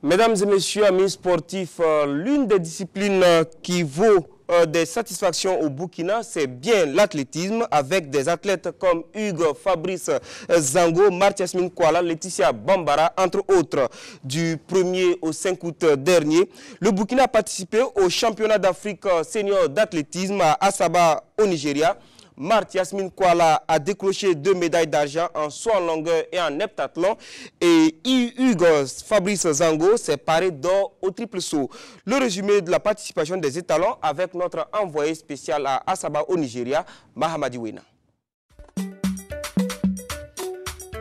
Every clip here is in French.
Mesdames et messieurs, amis sportifs, l'une des disciplines qui vaut des satisfactions au Burkina, c'est bien l'athlétisme, avec des athlètes comme Hugues Fabrice Zango, Marthe-Yasmine Kouala, Laetitia Bambara, entre autres. Du 1er au 5 août dernier, le Burkina a participé au championnat d'Afrique senior d'athlétisme à Asaba au Nigeria. Marthe-Yasmine Kouala a décroché 2 médailles d'argent en saut en longueur et en heptathlon. Et Hugues Fabrice Zango s'est paré d'or au triple saut. Le résumé de la participation des étalons avec notre envoyé spécial à Asaba au Nigeria, Mahamadi Wena.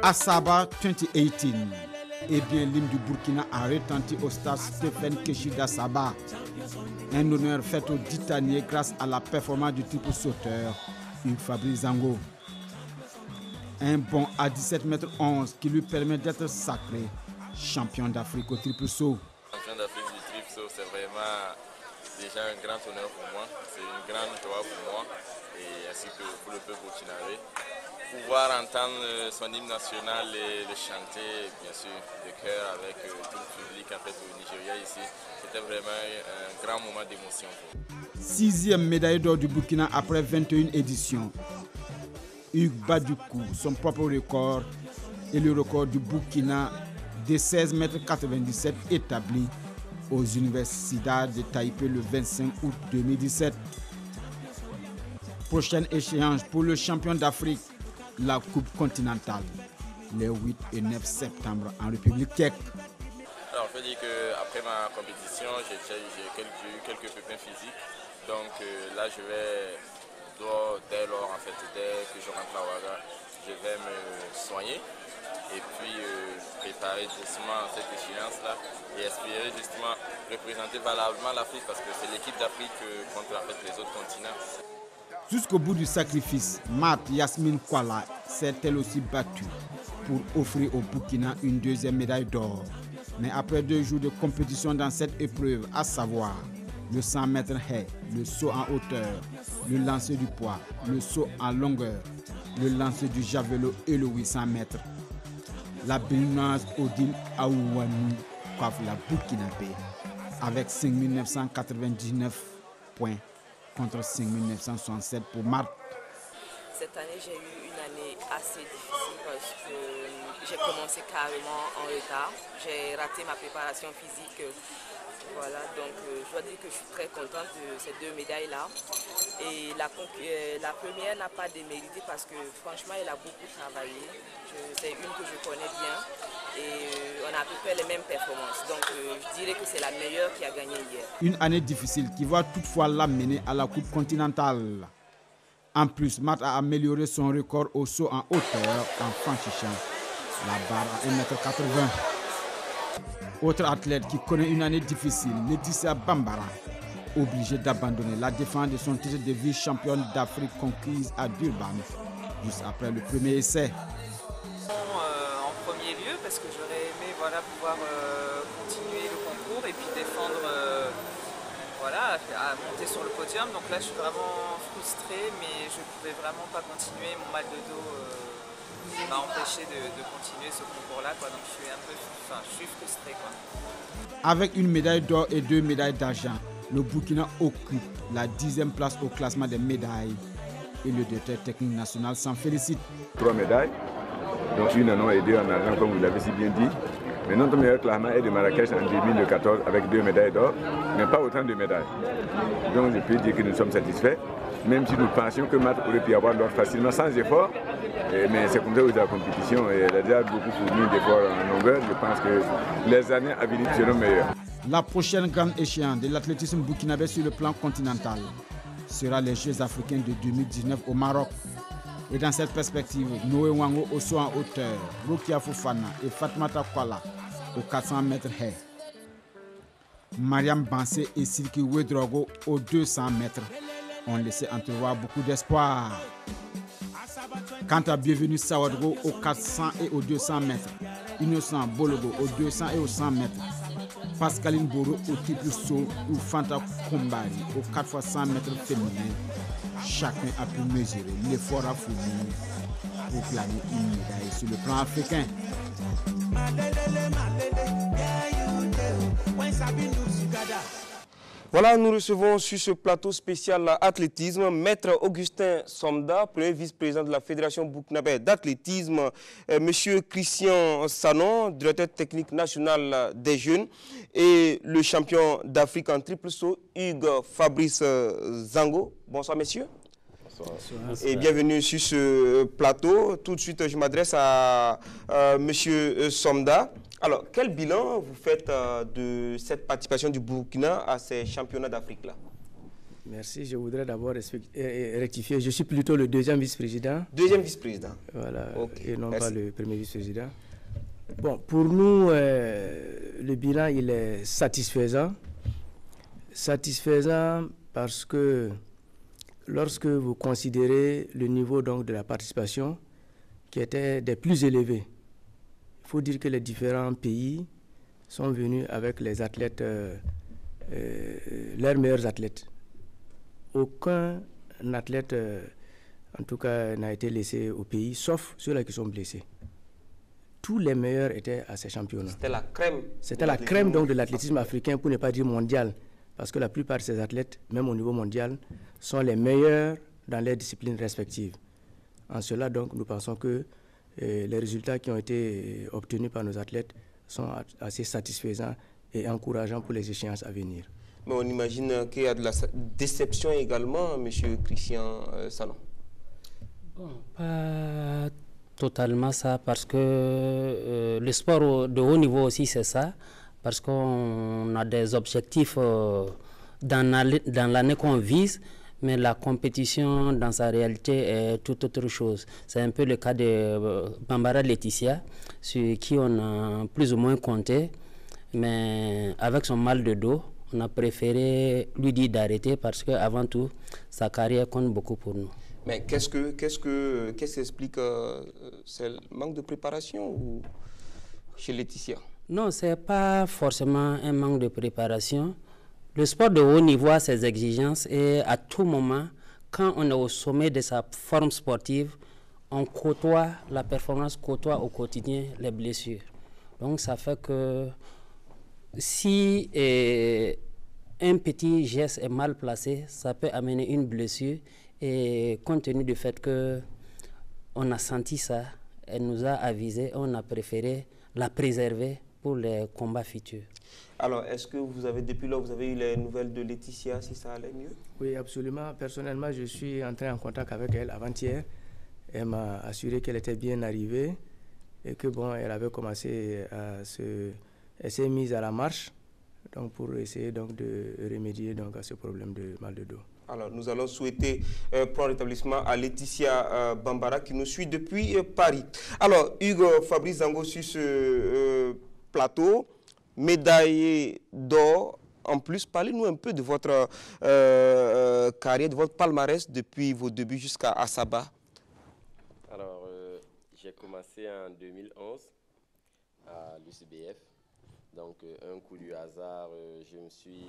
Asaba 2018. Eh bien, l'hymne du Burkina a retenti au stade Stéphane Keshi d'Asaba. Un honneur fait aux Titaniers grâce à la performance du triple sauteur Hugues Fabrice Zango. Un bond à 17,11 m qui lui permet d'être sacré champion d'Afrique au triple saut. Champion d'Afrique du triple saut, c'est vraiment déjà un grand honneur pour moi. C'est une grande joie pour moi et ainsi que pour le peuple burkinabé. Pouvoir entendre son hymne national et le chanter, bien sûr, de cœur avec tout le public en fait, au Nigeria ici, c'était vraiment un grand moment d'émotion. 6e médaille d'or du Burkina après 21 éditions. Hugues bat du coup son propre record et le record du Burkina de 16,97 m établi aux universités de Taipei le 25 août 2017. Prochaine échéance pour le champion d'Afrique, la Coupe continentale, les 8 et 9 septembre en République tchèque. Alors, je peux dire qu'après ma compétition, j'ai eu quelques pépins physiques. Donc là, dès lors, en fait, dès que je rentre à Ouaga, je vais me soigner et puis préparer doucement cette échéance-là et espérer justement représenter valablement l'Afrique parce que c'est l'équipe d'Afrique contre en fait, les autres continents. Jusqu'au bout du sacrifice, Marthe-Yasmine Kouala s'est elle aussi battue pour offrir au Burkina une 2e médaille d'or. Mais après 2 jours de compétition dans cette épreuve, à savoir le 100 mètres haie, le saut en hauteur, le lancer du poids, le saut en longueur, le lancer du javelot et le 800 mètres, la béninoise Odile Aouanou coiffe la Burkinabé avec 5 999 points contre 5 967 pour Marthe. Cette année, j'ai eu une année assez difficile parce que j'ai commencé carrément en retard. J'ai raté ma préparation physique. Voilà, donc je dois dire que je suis très contente de ces 2 médailles-là. Et la première n'a pas démérité parce que franchement, elle a beaucoup travaillé. C'est une que je connais bien et on a à peu près les mêmes performances. Donc je dirais que c'est la meilleure qui a gagné hier. Une année difficile qui va toutefois l'amener à la Coupe continentale. En plus, Marthe a amélioré son record au saut en hauteur en franchissant la barre à 1,80 m. Autre athlète qui connaît une année difficile, Laetitia Bambara, obligée d'abandonner la défense de son titre de vice-championne d'Afrique conquise à Durban, juste après le premier essai. En premier lieu, parce que j'aurais aimé pouvoir continuer le concours et puis défendre, à monter sur le podium. Donc là, je suis vraiment frustrée, mais je ne pouvais vraiment pas continuer. Mon mal de dos m'a empêché de continuer ce concours-là. Donc je suis frustrée. Avec une médaille d'or et 2 médailles d'argent, le Burkina occupe la 10e place au classement des médailles. Et le directeur technique national s'en félicite. 3 médailles, donc une en or et 2 en argent, comme vous l'avez si bien dit. Mais notre meilleur classement est de Marrakech en 2014 avec 2 médailles d'or, mais pas autant de médailles. Donc je peux dire que nous sommes satisfaits, même si nous pensions que Marthe aurait pu avoir l'or facilement sans effort. Mais c'est comme ça aussi la compétition. Et elle a déjà beaucoup fourni d'efforts en longueur. Je pense que les années à venir seront meilleures. La prochaine grande échéance de l'athlétisme burkinabé sur le plan continental sera les Jeux africains de 2019 au Maroc. Et dans cette perspective, Noé Wango au saut en hauteur, Rokia Fofana et Fatmata Kouala aux 400 mètres haie. Mariam Bansé et Silky Wedrogo aux 200 mètres ont laissé entrevoir beaucoup d'espoir. Quant à Bienvenue Sawadro aux 400 et aux 200 mètres, Innocent Bologo aux 200 et aux 100 mètres, Pascaline Boro au triple saut ou Fanta Kombari aux 4 x 100 mètres féminins, chacun a pu mesurer l'effort à fournir pour planer une médaille sur le plan africain. Voilà, nous recevons sur ce plateau spécial athlétisme Maître Augustin Somda, premier vice-président de la Fédération burkinabé d'athlétisme, Monsieur Christian Sanon, directeur technique national des jeunes, et le champion d'Afrique en triple saut, Hugues Fabrice Zango. Bonsoir messieurs. Bonsoir. Et bienvenue sur ce plateau. Tout de suite, je m'adresse à Monsieur Somda. Alors, quel bilan vous faites de cette participation du Burkina à ces championnats d'Afrique-là? Merci. Je voudrais d'abord rectifier. Je suis plutôt le deuxième vice-président. Deuxième vice-président. Voilà, okay. Et non Merci. Pas le premier vice-président. Bon, pour nous, le bilan, il est satisfaisant. Satisfaisant parce que lorsque vous considérez le niveau donc, de la participation qui était des plus élevés, il faut dire que les différents pays sont venus avec les athlètes, leurs meilleurs athlètes. Aucun athlète, en tout cas, n'a été laissé au pays, sauf ceux-là qui sont blessés. Tous les meilleurs étaient à ces championnats. C'était la crème. C'était la crème donc, de l'athlétisme africain, pour ne pas dire mondial. Parce que la plupart de ces athlètes, même au niveau mondial, sont les meilleurs dans leurs disciplines respectives. En cela, donc, nous pensons que les résultats qui ont été obtenus par nos athlètes sont assez satisfaisants et encourageants pour les échéances à venir. Mais on imagine qu'il y a de la déception également, M. Christian Salon. Bon, pas totalement ça, parce que le sport de haut niveau aussi, c'est ça. Parce qu'on a des objectifs dans l'année qu'on vise, mais la compétition dans sa réalité est tout autre chose. C'est un peu le cas de Bambara Laetitia, sur qui on a plus ou moins compté, mais avec son mal de dos, on a préféré lui dire d'arrêter parce qu'avant tout, sa carrière compte beaucoup pour nous. Mais qu'est-ce qui explique c'est le manque de préparation ou chez Laetitia? Non, ce n'est pas forcément un manque de préparation. Le sport de haut niveau a ses exigences et à tout moment, quand on est au sommet de sa forme sportive, on côtoie, la performance côtoie au quotidien les blessures. Donc ça fait que si un petit geste est mal placé, ça peut amener une blessure. Et compte tenu du fait qu'on a senti ça, elle nous a avisé, on a préféré la préserver pour les combats futurs. Alors, est-ce que vous avez, depuis là, vous avez eu les nouvelles de Laetitia, si ça allait mieux? Oui, absolument. Personnellement, je suis entré en contact avec elle avant-hier. Elle m'a assuré qu'elle était bien arrivée et que bon, elle avait commencé elle s'est mise à la marche, donc pour essayer donc de remédier donc à ce problème de mal de dos. Alors, nous allons souhaiter prompt rétablissement à Laetitia Bambara qui nous suit depuis Paris. Alors, Hugues Fabrice Zango sur ce plateau, médaillé d'or. En plus, parlez-nous un peu de votre carrière, de votre palmarès depuis vos débuts jusqu'à Asaba. Alors, j'ai commencé en 2011 à l'UCBF. Donc, un coup du hasard, je me suis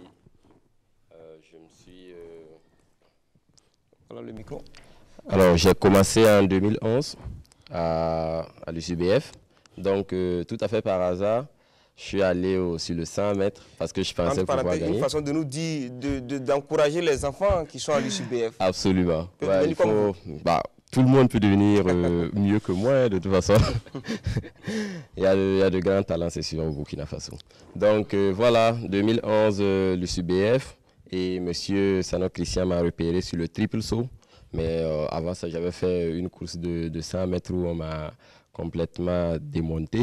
voilà le micro. Alors, j'ai commencé en 2011 à l'UCBF. Donc, tout à fait par hasard, je suis allé sur le 100 mètres parce que je pensais pouvoir gagner. Une façon de nous dire, d'encourager les enfants qui sont à l'UCBF. Absolument. Ouais, tout le monde peut devenir mieux que moi, de toute façon. il y a de grands talents, c'est sûr, au Burkina Faso. Donc, voilà, 2011, l'UCBF. Et M. Sanon Christian m'a repéré sur le triple saut. Mais avant ça, j'avais fait une course de 100 mètres où on m'a complètement démonté.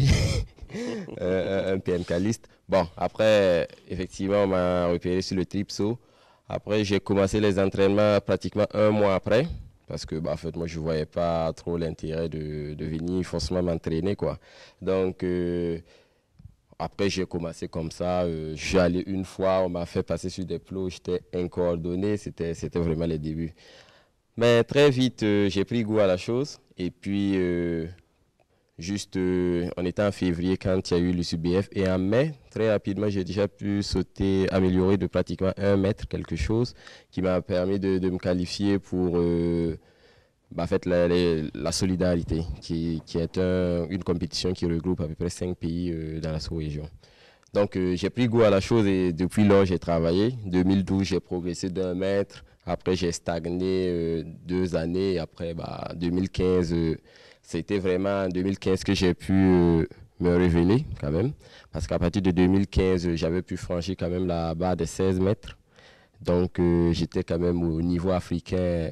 un PMK-liste. Bon, après, effectivement, on m'a repéré sur le triple saut. Après, j'ai commencé les entraînements pratiquement un mois après. Parce que, en fait, moi, je ne voyais pas trop l'intérêt de venir forcément m'entraîner, quoi. Donc, après, j'ai commencé comme ça. J'ai allé une fois, on m'a fait passer sur des plots, j'étais incoordonné. C'était vraiment les débuts. Mais très vite, j'ai pris goût à la chose. Et puis, on était en février quand il y a eu l'UCBF. Et en mai, très rapidement, j'ai déjà pu sauter, améliorer de pratiquement 1 mètre quelque chose qui m'a permis de me qualifier pour en fait, la solidarité, qui est une compétition qui regroupe à peu près 5 pays dans la sous-région. Donc, j'ai pris goût à la chose et depuis lors, j'ai travaillé. 2012, j'ai progressé d'1 mètre. Après, j'ai stagné 2 années. Après, 2015, c'était vraiment en 2015 que j'ai pu me révéler quand même. Parce qu'à partir de 2015, j'avais pu franchir quand même la barre des 16 mètres. Donc, j'étais quand même au niveau africain.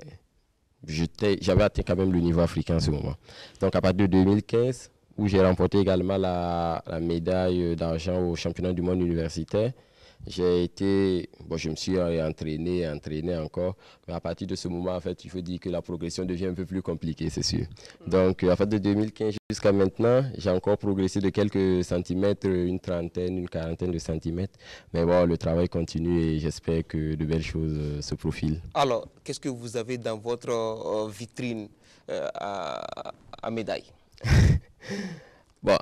J'avais atteint quand même le niveau africain en ce moment. Donc, à partir de 2015, où j'ai remporté également la médaille d'argent au championnat du monde universitaire. Je me suis entraîné encore, mais à partir de ce moment, en fait, il faut dire que la progression devient un peu plus compliquée, c'est sûr. Donc, à partir de 2015 jusqu'à maintenant, j'ai encore progressé de quelques centimètres, une trentaine, une quarantaine de centimètres. Mais bon, le travail continue et j'espère que de belles choses se profilent. Alors, qu'est-ce que vous avez dans votre vitrine à médailles? Bon,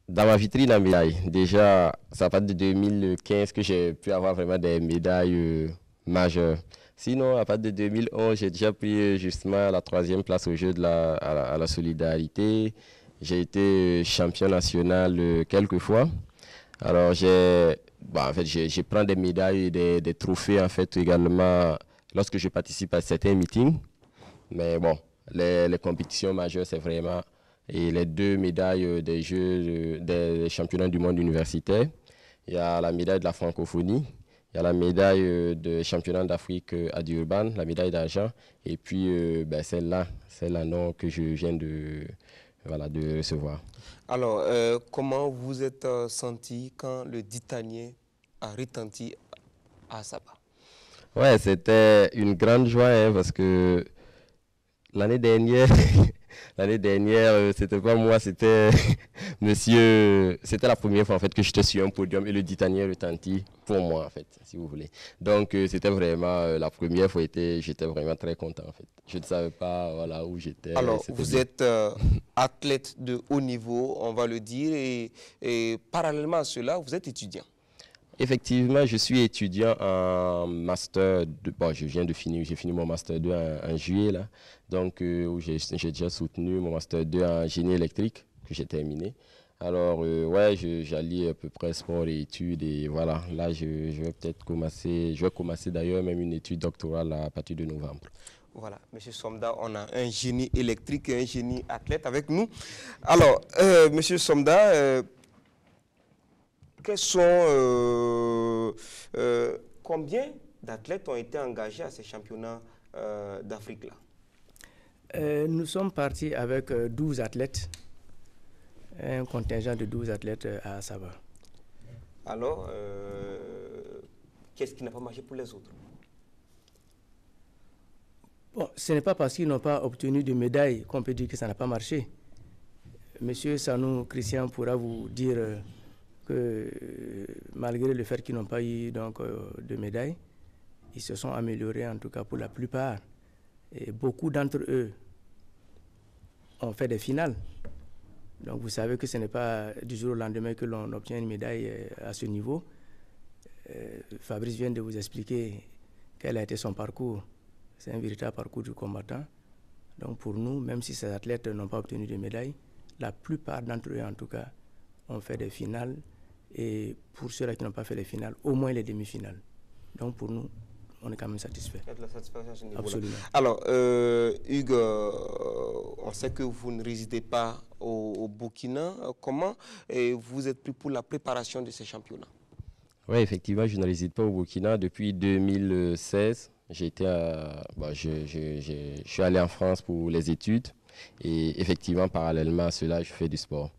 dans ma vitrine à médailles, déjà, ça part de 2015 que j'ai pu avoir vraiment des médailles majeures. Sinon, à partir de 2011, j'ai déjà pris justement la 3e place au jeu à la solidarité. J'ai été champion national quelques fois. Alors, en fait, je prends des médailles et des trophées en fait également lorsque je participe à certains meetings. Mais bon, les compétitions majeures, c'est vraiment et les 2 médailles des Jeux des championnats du monde universitaire. Il y a la médaille de la francophonie, il y a la médaille de championnat d'Afrique à Durban, la médaille d'argent, et puis celle-là non, que je viens de recevoir. Alors, comment vous êtes senti quand le Ditanier a retenti à Saba? Ouais, c'était une grande joie hein, parce que l'année dernière, c'était pas moi, c'était monsieur, c'était la première fois en fait que j'étais sur un podium et le Ditanier retentit pour moi en fait, si vous voulez. Donc c'était vraiment la première fois, j'étais vraiment très content en fait. Je ne savais pas où j'étais. Alors vous êtes athlète de haut niveau, on va le dire, et parallèlement à cela, vous êtes étudiant. Effectivement, je suis étudiant en master 2. Bon, j'ai fini mon master 2 en juillet là. Donc où j'ai déjà soutenu mon master 2 en génie électrique que j'ai terminé. Alors j'allie à peu près sport et études et voilà, là je vais peut-être commencer d'ailleurs même une étude doctorale à partir de novembre. Voilà, M. Somda, on a un génie électrique et un génie athlète avec nous. Alors, M. Somda, combien d'athlètes ont été engagés à ces championnats d'Afrique-là? Nous sommes partis avec 12 athlètes, un contingent de 12 athlètes à Saba. Alors, qu'est-ce qui n'a pas marché pour les autres? Bon, ce n'est pas parce qu'ils n'ont pas obtenu de médaille qu'on peut dire que ça n'a pas marché. Monsieur Sanou Christian pourra vous dire que malgré le fait qu'ils n'ont pas eu donc, de médaille, ils se sont améliorés en tout cas pour la plupart. Et beaucoup d'entre eux ont fait des finales. Donc vous savez que ce n'est pas du jour au lendemain que l'on obtient une médaille à ce niveau. Fabrice vient de vous expliquer quel a été son parcours. C'est un véritable parcours du combattant. Donc pour nous, même si ces athlètes n'ont pas obtenu de médaille, la plupart d'entre eux en tout cas ont fait des finales. Et pour ceux-là qui n'ont pas fait les finales, au moins les demi-finales. Donc pour nous, on est quand même satisfait. Il y a de la satisfaction à ce niveau-là. Absolument. Alors, Hugues, on sait que vous ne résidez pas au Burkina. Comment vous êtes pris pour la préparation de ces championnats? Oui, effectivement, je ne réside pas au Burkina. Depuis 2016, je suis allé en France pour les études. Et effectivement, parallèlement à cela, je fais du sport.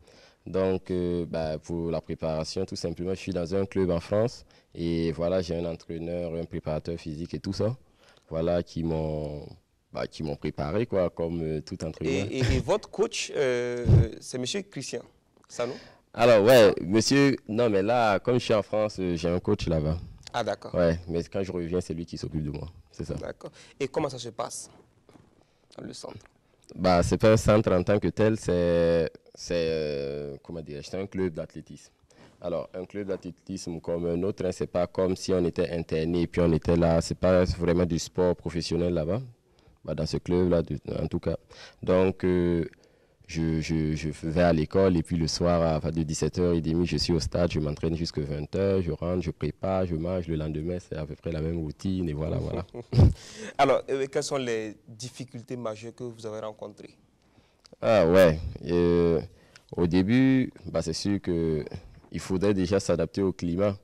Donc, pour la préparation, tout simplement, je suis dans un club en France et voilà, j'ai un entraîneur, un préparateur physique et tout ça, voilà, qui m'ont préparé, quoi, comme tout entraîneur. Et votre coach, c'est monsieur Christian Sanou? Alors, ouais, monsieur, non, mais là, comme je suis en France, j'ai un coach là-bas. Ah, d'accord. Ouais, mais quand je reviens, c'est lui qui s'occupe de moi, c'est ça. D'accord. Et comment ça se passe dans le centre? C'est pas un centre en tant que tel, c'est un club d'athlétisme. Alors, un club d'athlétisme comme un autre, hein, c'est pas comme si on était interné et puis on était là. C'est pas vraiment du sport professionnel là-bas, dans ce club-là, en tout cas. Donc, je vais à l'école et puis le soir, à partir de 17h30, je suis au stade, je m'entraîne jusqu'à 20h, je rentre, je prépare, je mange. Le lendemain, c'est à peu près la même routine et voilà, voilà. Alors, quelles sont les difficultés majeures que vous avez rencontrées? Ah ouais, au début, c'est sûr qu'il faudrait déjà s'adapter au climat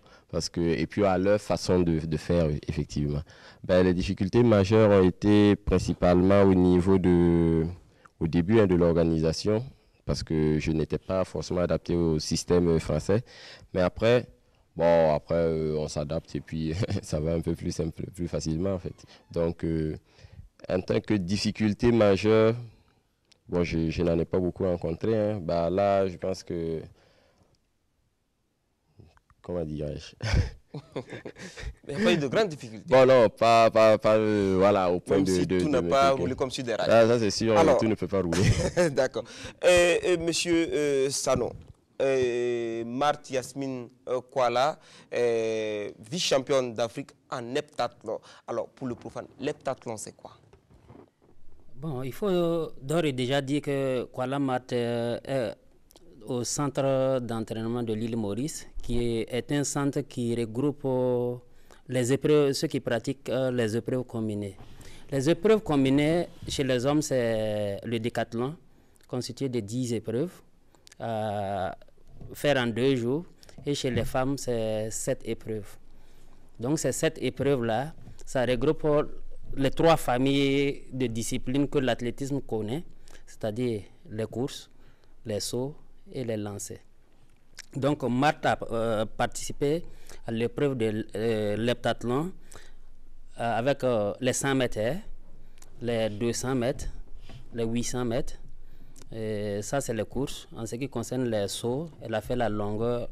et puis à leur façon de faire, effectivement. Les difficultés majeures ont été principalement au début de l'organisation, parce que je n'étais pas forcément adapté au système français. Mais après, on s'adapte et puis ça va un peu plus simple, plus facilement en fait. Donc, en tant que difficulté majeure, je n'en ai pas beaucoup rencontré. Hein. Là, je pense que... Comment dirais-je? Il n'y a pas eu de grandes difficultés. Bon, non, pas voilà, au point même si tout n'a pas roulé comme sur des rails. Ah, ça c'est sûr, alors, tout ne peut pas rouler. D'accord. Monsieur Sanon, Marthe Yasmine Kwala, vice-championne d'Afrique en heptathlon. Alors, pour le profane, l'heptathlon, c'est quoi? Bon, il faut d'ores et déjà dire que Kwala Marthe est au centre d'entraînement de l'île Maurice, qui est un centre qui regroupe ceux qui pratiquent les épreuves combinées. Les épreuves combinées, chez les hommes, c'est le décathlon, constitué de 10 épreuves, à faire en 2 jours. Et chez les femmes, c'est 7 épreuves. Donc, ces 7 épreuves-là, ça regroupe les 3 familles de disciplines que l'athlétisme connaît, c'est-à-dire les courses, les sauts et les lancers. Donc, Marthe a participé à l'épreuve de l'heptathlon avec les 100 mètres, les 200 mètres, les 800 mètres. Et ça, c'est les courses. En ce qui concerne les sauts, elle a fait la longueur,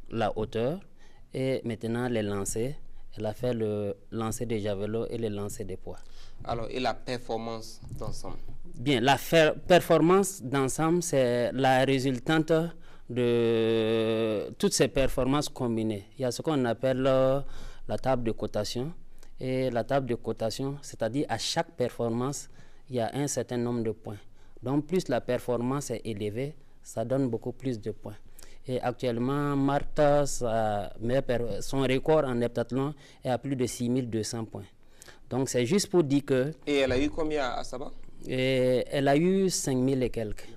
la hauteur. Et maintenant, les lancers. Elle a fait le lancer de javelot et le lancer de poids. Alors, et la performance d'ensemble? Bien, la performance d'ensemble, c'est la résultante de toutes ces performances combinées. Il y a ce qu'on appelle la table de cotation. Et la table de cotation, c'est-à-dire à chaque performance, il y a un certain nombre de points. Donc, plus la performance est élevée, ça donne beaucoup plus de points. Et actuellement, Marthe, son record en heptathlon est à plus de 6200 points. Donc, c'est juste pour dire que... Et elle a eu combien à Saba? Elle a eu 5000 et quelques.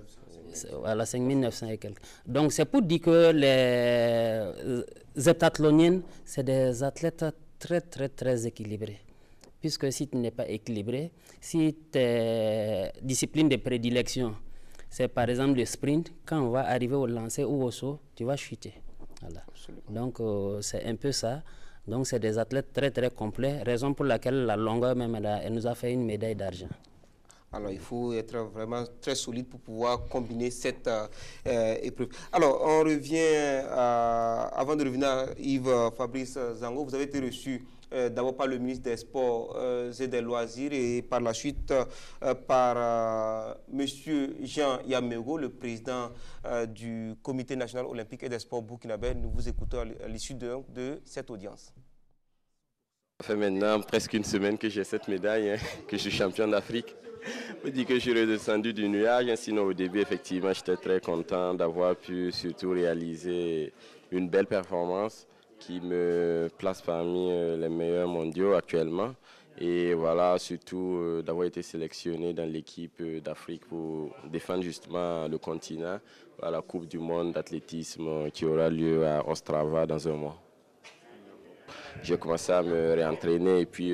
Voilà, 5900 et quelques. Donc, c'est pour dire que les heptathloniennes, c'est des athlètes très, très, très équilibrés. Puisque si tu n'es pas équilibré, si tes disciplines de prédilection, c'est par exemple le sprint, quand on va arriver au lancer ou au saut, tu vas chuter. Voilà. Donc, c'est un peu ça. Donc, c'est des athlètes très, très complets, raison pour laquelle la longueur même, elle nous a fait une médaille d'argent. Alors, il faut être vraiment très solide pour pouvoir combiner cette épreuve. Alors, on revient, avant de revenir à Yves Fabrice Zango, vous avez été reçu d'abord par le ministre des Sports et des Loisirs et par la suite par M. Jean Yamego, le président du Comité national olympique et des sports burkinabé. Nous vous écoutons à l'issue de cette audience. Ça fait maintenant presque une semaine que j'ai cette médaille, que je suis champion d'Afrique. Je dis que je suis redescendu du nuage, sinon au début, effectivement, j'étais très content d'avoir pu surtout réaliser une belle performance qui me place parmi les meilleurs mondiaux actuellement. Et voilà, surtout d'avoir été sélectionné dans l'équipe d'Afrique pour défendre justement le continent à la Coupe du monde d'athlétisme qui aura lieu à Ostrava dans un mois. J'ai commencé à me réentraîner et puis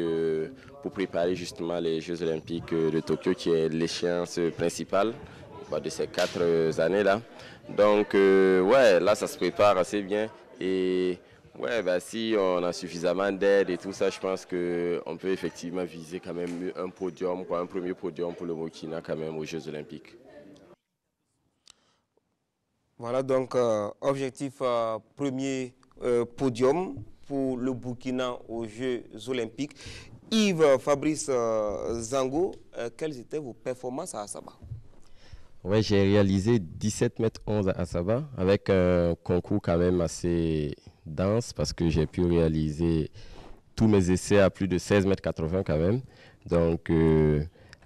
pour préparer justement les Jeux olympiques de Tokyo qui est l'échéance principale de ces 4 années-là. Donc ouais, là ça se prépare assez bien et ouais, si on a suffisamment d'aide et tout ça, je pense qu'on peut effectivement viser quand même un podium, un premier podium pour le Burkina quand même aux Jeux olympiques. Voilà donc objectif premier podium pour le Burkina aux Jeux olympiques. Yves Fabrice Zango, quelles étaient vos performances à Asaba? Oui, j'ai réalisé 17 mètres 11 à Asaba avec un concours quand même assez dense parce que j'ai pu réaliser tous mes essais à plus de 16 mètres 80 quand même. Donc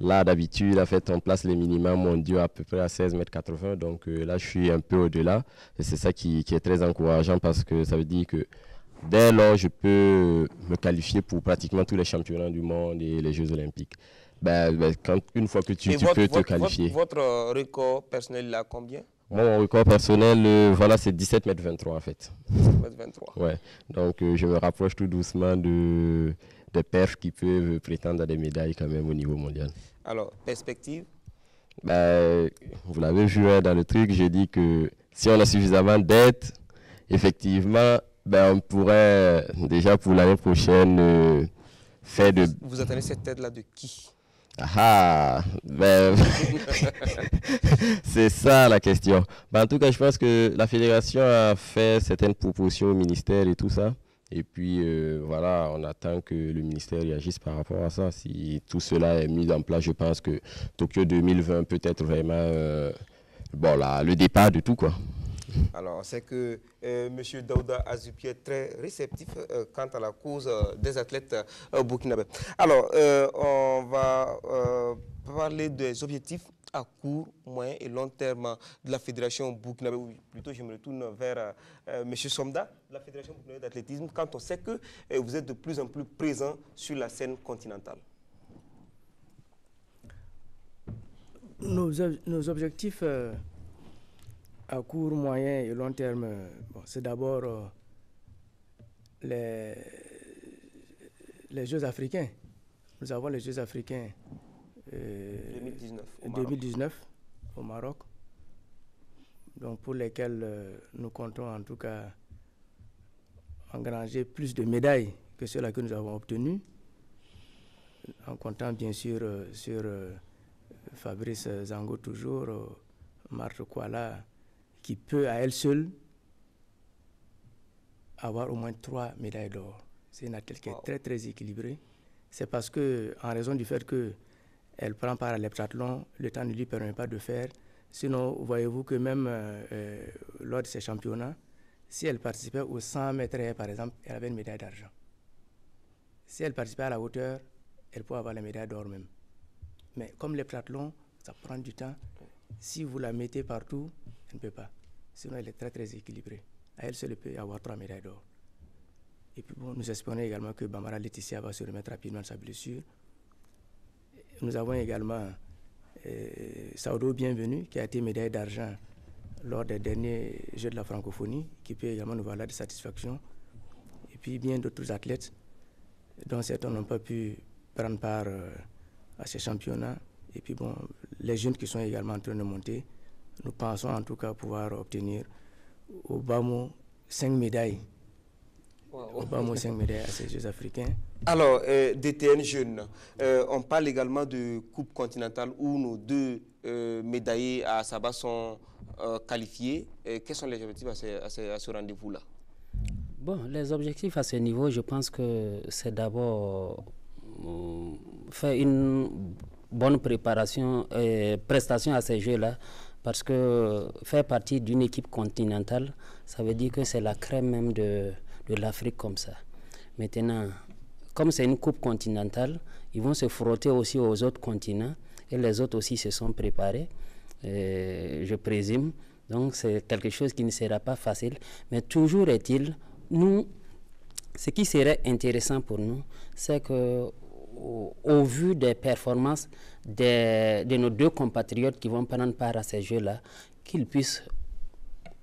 Là, d'habitude, en fait, on place les minima mondiaux à peu près à 16,80 m. Donc là, je suis un peu au-delà. Et c'est ça qui est très encourageant parce que ça veut dire que dès lors, je peux me qualifier pour pratiquement tous les championnats du monde et les Jeux olympiques. Une fois que tu peux te qualifier. Votre record personnel, là, combien? Mon record personnel, voilà, c'est 17,23 m en fait. 17,23 m. Ouais. Donc je me rapproche tout doucement des perfs qui peuvent prétendre à des médailles quand même au niveau mondial. Alors, perspective? Vous l'avez vu dans le truc, j'ai dit que si on a suffisamment d'aide, effectivement, on pourrait déjà pour l'année prochaine faire de... Vous attendez cette aide-là de qui? C'est ça la question. En tout cas, je pense que la fédération a fait certaines propositions au ministère et tout ça. Et puis, voilà, on attend que le ministère réagisse par rapport à ça. Si tout cela est mis en place, je pense que Tokyo 2020 peut être vraiment le départ de tout, quoi. Alors, on sait que M. Daouda Azupi est très réceptif quant à la cause des athlètes burkinabés. Alors, on va parler des objectifs à court, moyen et long terme de la Fédération burkinabé. Ou plutôt, je me retourne vers M. Somda, de la Fédération burkinabé d'athlétisme, quand on sait que vous êtes de plus en plus présent sur la scène continentale. Nos objectifs à court, moyen et long terme, c'est d'abord les Jeux africains. Nous avons les Jeux africains 2019 au Maroc, donc pour lesquels nous comptons en tout cas engranger plus de médailles que celles que nous avons obtenues, en comptant bien sûr sur Fabrice Zango toujours, Marthe Kuala, qui peut à elle seule avoir au moins 3 médailles d'or. C'est une athlète qui est très très équilibrée. C'est parce que, en raison du fait qu'elle prend part à l'heptathlon, le temps ne lui permet pas de faire. Sinon, voyez-vous que même lors de ces championnats, si elle participait aux 100 mètres, par exemple, elle avait une médaille d'argent. Si elle participait à la hauteur, elle peut avoir la médaille d'or même. Mais comme l'heptathlon, ça prend du temps. Si vous la mettez partout, elle ne peut pas. Sinon, elle est très très équilibrée. À elle seule, elle peut avoir 3 médailles d'or. Et puis nous espérons également que Bambara Laetitia va se remettre rapidement de sa blessure. Nous avons également Saudo Bienvenu, qui a été médaille d'argent lors des derniers Jeux de la francophonie, qui peut également nous avoir de satisfaction. Et puis bien d'autres athlètes, dont certains n'ont pas pu prendre part à ces championnats. Et puis les jeunes qui sont également en train de monter, nous pensons en tout cas pouvoir obtenir au bas mot 5 médailles. Au bas mot 5 médailles à ces Jeux africains. Alors, DTN jeunes, on parle également de Coupe continentale où nos 2 médaillés à Saba sont qualifiés. Quels sont les objectifs à ce rendez-vous-là? Bon, les objectifs à ce niveau, je pense que c'est d'abord faire une bonne préparation et prestation à ces Jeux-là. Parce que faire partie d'une équipe continentale, ça veut dire que c'est la crème même de l'Afrique comme ça. Maintenant, comme c'est une coupe continentale, ils vont se frotter aussi aux autres continents et les autres aussi se sont préparés, je présume. Donc c'est quelque chose qui ne sera pas facile. Mais toujours est-il, nous, ce qui serait intéressant pour nous, c'est que au vu des performances de nos 2 compatriotes qui vont prendre part à ces Jeux-là, qu'ils puissent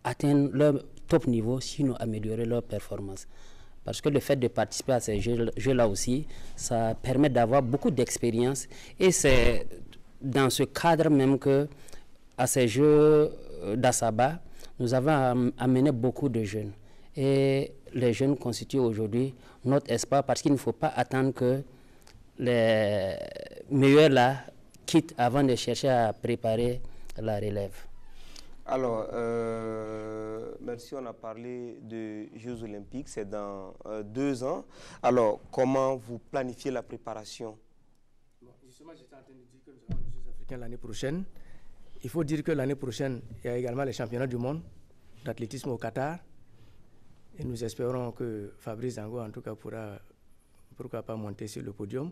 atteindre leur top niveau, sinon améliorer leur performance. Parce que le fait de participer à ces Jeux-là aussi, ça permet d'avoir beaucoup d'expérience. Et c'est dans ce cadre même que, à ces Jeux d'Assaba, nous avons amené beaucoup de jeunes. Et les jeunes constituent aujourd'hui notre espoir parce qu'il ne faut pas attendre que les meilleurs là quittent avant de chercher à préparer la relève. Alors, merci, on a parlé de Jeux olympiques, c'est dans 2 ans. Alors, comment vous planifiez la préparation? Justement, j'étais en train de dire que nous avons les Jeux africains l'année prochaine. Il faut dire que l'année prochaine, il y a également les championnats du monde d'athlétisme au Qatar. Et nous espérons que Fabrice Zango, en tout cas, pourra, pourquoi pas, monter sur le podium.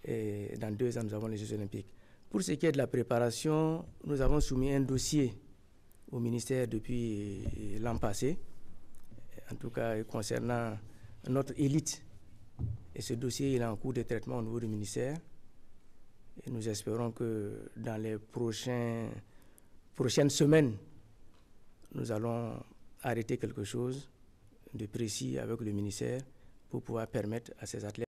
Et dans 2 ans, nous avons les Jeux olympiques. Pour ce qui est de la préparation, nous avons soumis un dossier au ministère depuis l'an passé, en tout cas concernant notre élite. Et ce dossier il est en cours de traitement au niveau du ministère. Et nous espérons que dans les prochaines semaines, nous allons arrêter quelque chose de précis avec le ministère pour pouvoir permettre à ces athlètes